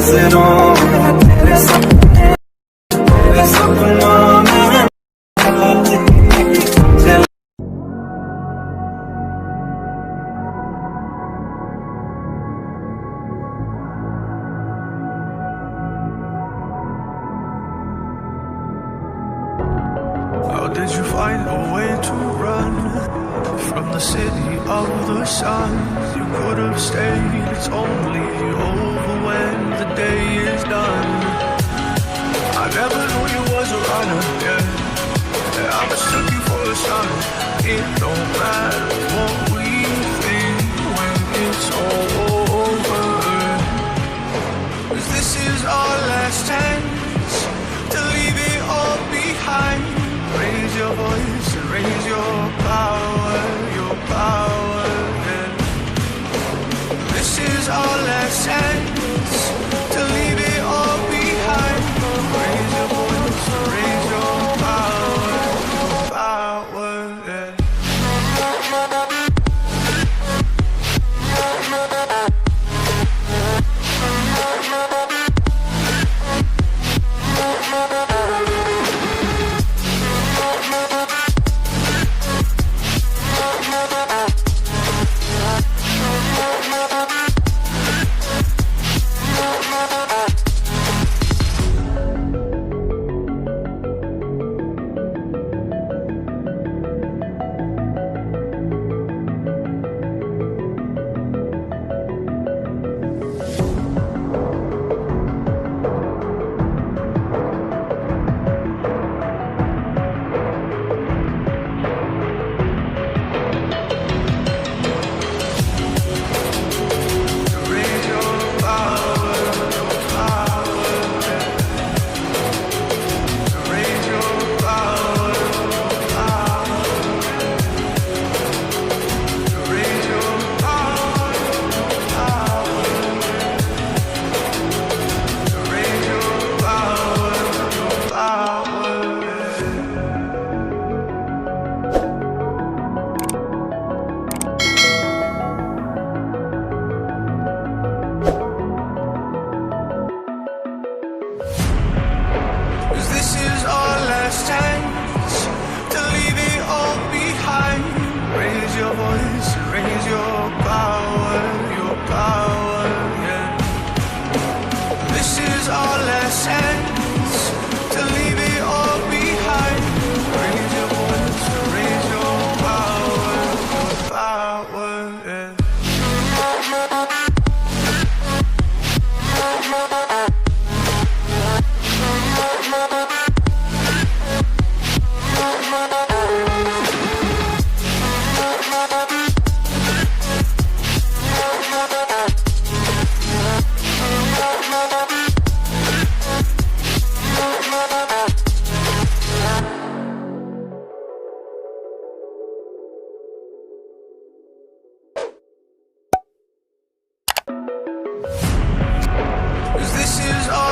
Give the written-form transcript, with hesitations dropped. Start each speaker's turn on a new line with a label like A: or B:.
A: नजरों में तेरे सपनों में
B: How did you find a way to run from the city of the sun? You could have stayed, it's only over when the day is done. I never knew you was a runner, yeah. I mistook you for the sun. It don't matter what we think when it's all over, 'cause this is our last chance to leave it all behind. Raise your voice and raise your power, yeah. This is our last chance to leave it all behind. Raise your voice and raise your power, yeah. This is all